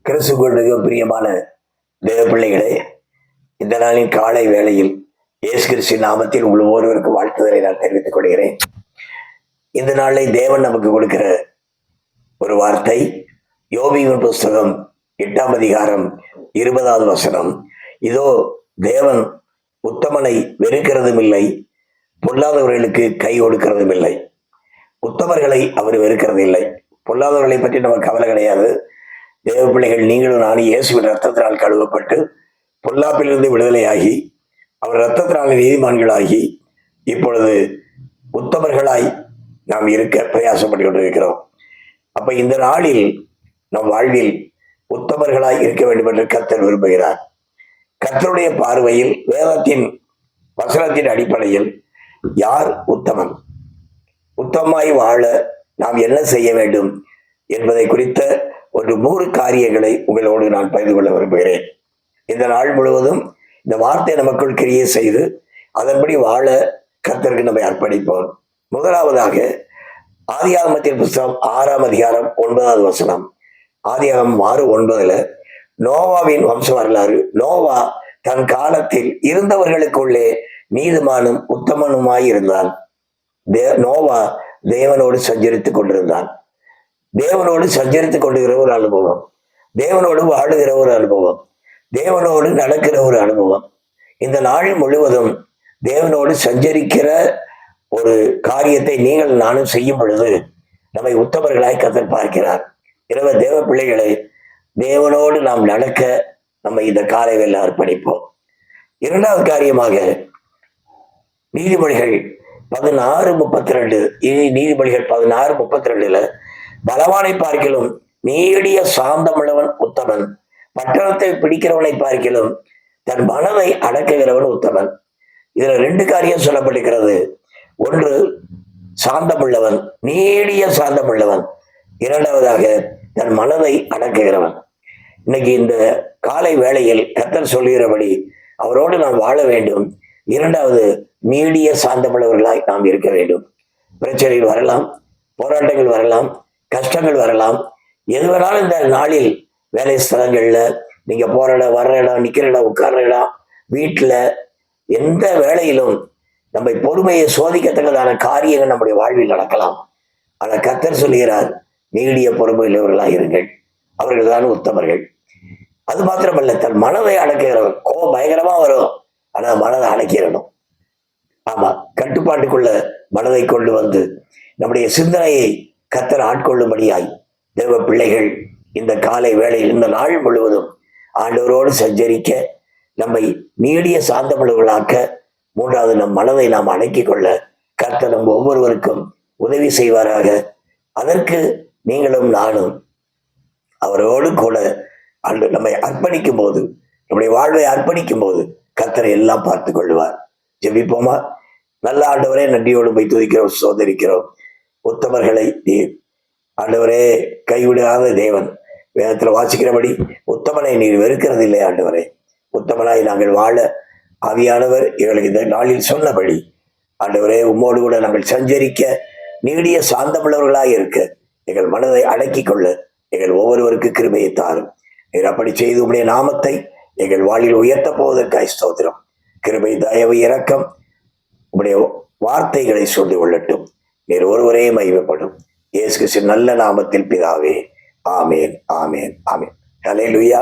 கிறிஸ்துவுக்குள் மிக பிரியமான தேவ பிள்ளைகளே, இந்த நாளின் காலை வேளையில் இயேசு கிறிஸ்து நாமத்தில் உங்கள் ஒவ்வொருவருக்கு வாழ்த்துதலை நான் தெரிவித்துக் கொள்கிறேன். இந்த நாளை தேவன் நமக்கு கொடுக்கிற ஒரு வார்த்தை, யோபின் புஸ்தகம் 8ஆம் அதிகாரம் 20வது வசனம். இதோ தேவன் உத்தமனை வெறுக்கிறதும் இல்லை, பொல்லாதவர்களுக்கு கை கொடுக்கிறதும் இல்லை. உத்தமர்களை அவர் வெறுக்கிறது இல்லை, பொல்லாதவர்களை பற்றி நமக்கு கவலை கிடையாது. தேவ பிள்ளைகள், நீங்களும் நானும் இயேசுவின் ரத்தத்தினால் கழுவப்பட்டு பொல்லாப்பிலிருந்து விடுதலையாகி அவர் ரத்தத்தினால் நீதிமான்களாகி இப்பொழுது உத்தமர்களாய் நாம் இருக்க பிரயாசப்பட்டு கொண்டிருக்கிறோம். அப்ப இந்த நாளில் நம் வாழ்வில் உத்தமர்களாய் இருக்க வேண்டும் என்று கர்த்தர் விரும்புகிறார். கர்த்தருடைய பார்வையில் வேதத்தின் வசனத்தின் அடிப்படையில் யார் உத்தமன், உத்தமாய் வாழ நாம் என்ன செய்ய வேண்டும் என்பதை குறித்த ஒரு 3 காரியங்களை உங்களோடு நான் பகிர்ந்து கொள்ள விரும்புகிறேன். இந்த நாள் முழுவதும் இந்த வார்த்தை நமக்குள் கிரியை செய்து அதன்படி வாழ கர்த்தருக்கு நம்மை அர்ப்பணிப்போம். முதலாவதாக ஆதியாகமத்தின் புஸ்தகம் 6ஆம் அதிகாரம் 9வது வசனம். ஆதியாகமம் 6:9 நோவாவின் வம்ச வரலாறு. நோவா தன் காலத்தில் இருந்தவர்களுக்குள்ளே நீதிமானும் உத்தமனுமாய் இருந்தான். நோவா தேவனோடு சஞ்சரித்துக் கொண்டிருந்தான். தேவனோடு சஞ்சரித்துக் கொண்டிருக்கிற ஒரு அனுபவம், தேவனோடு வாழுகிற ஒரு அனுபவம், தேவனோடு நடக்கிற ஒரு அனுபவம். இந்த நாள் முழுவதும் தேவனோடு சஞ்சரிக்கிற ஒரு காரியத்தை நீங்கள் நானும் செய்யும் பொழுது நம்மை உத்தமர்களாய் கர்த்தர் பார்க்கிறார். எனவே தேவ பிள்ளைகளை, தேவனோடு நாம் நடக்க நம்ம இந்த காலை வேளை அர்ப்பணிப்போம். 2வது காரியமாக நீதிமொழிகள் 16:32. நீதிமொழிகள் 16:32 பலவானை பார்க்கிலும் நீடிய சாந்தமுள்ளவன் உத்தமன், பட்டணத்தை பிடிக்கிறவனை பார்க்கிலும் தன் மனதை அடக்குகிறவன் உத்தமன். இதுல 2 காரியம் சொல்லப்படுகிறது. ஒன்று சாந்தமுள்ளவன், நீடிய சாந்தமுள்ளவன். 2வதாக தன் மனதை அடக்குகிறவன். இன்னைக்கு இந்த காலை வேளையில் கர்த்தர் சொல்கிறபடி அவரோடு நாம் வாழ வேண்டும். 2வது நீடிய சாந்தமுள்ளவர்களாய் நாம் இருக்க வேண்டும். பிரச்சனைகள் வரலாம், போராட்டங்கள் வரலாம், கஷ்டங்கள் வரலாம். எது வேணாலும் இந்த நாளில் வேலை ஸ்தலங்கள்ல நீங்க போற இடம், வர்ற இடம், நிக்கிற இடம், உட்கார்ற இடம், வீட்டுல எந்த வேலையிலும் நம்மை பொறுமையை சோதிக்கத்தக்கதான காரியங்கள் நம்முடைய வாழ்வில் நடக்கலாம். ஆனா கர்த்தர் சொல்கிறார், நீடிய பொறுமையுள்ளவர்களாக இருங்கள், அவர்கள் தான் உத்தமர்கள். அது மாத்திரமல்ல, தன் மனதை அடக்குகிறவன். கோபம் பயங்கரமா வரும், ஆனா மனதை அடக்கிடணும். ஆமா, கட்டுப்பாட்டுக்குள்ள மனதை கொண்டு வந்து நம்முடைய சிந்தனையை கர்த்தர் ஆட்கொள்ளும்படியாய் தேவ பிள்ளைகள் இந்த காலை வேளையில் இந்த நாள் முழுவதும் ஆண்டவரோடு சஞ்சரிக்க, நம்மை நீடிய சாந்தமுள்ளவர்களாக்க, 3வது நம் மனதை நாம் அடக்கிக் கொள்ள கர்த்தர் நம் ஒவ்வொருவருக்கும் உதவி செய்வாராக. அதற்கு நீங்களும் நானும் அவரோடு கூட நம்மை அர்ப்பணிக்கும் போது, நம்முடைய வாழ்வை அர்ப்பணிக்கும் போது கர்த்தரை எல்லாம் பார்த்து கொள்வார். ஜெபிப்போமா? நல்ல ஆண்டவரே, நன்றியோடு போய் துதிக்கிறோம், சோதரிக்கிறோம். உத்தமர்களை நீர் ஆண்டவரே கைவிடாத தேவன். வேதத்துல வாசிக்கிறபடி உத்தமனை நீர் வெறுக்கிறது இல்லை ஆண்டவரே. உத்தமனாய் நாங்கள் வாழ ஆவியானவர் எங்களுக்கு இந்த நாளில் சொன்னபடி ஆண்டவரே உம்மோடு கூட நாங்கள் சஞ்சரிக்க, நீடிய சாந்தமுள்ளவர்களாய் இருக்க, எங்கள் மனதை அடக்கிக் கொள்ள எங்கள் ஒவ்வொருவருக்கு கிருபையை தாரும். நீர் அப்படி செய்து உடைய நாமத்தை எங்கள் வாழ்வில் உயர்த்த போவதற்காய் ஸ்தோத்திரம். கிருபை, தயவு, இரக்கம் உடைய வார்த்தைகளை சொல்லி கொள்ளட்டும். நீர் ஒருவரே மகிமைப்படும். இயேசு கிறிஸ்து நல்ல நாமத்தில் பிதாவே, ஆமேன், ஆமேன், ஆமேன். ஹல்லேலூயா.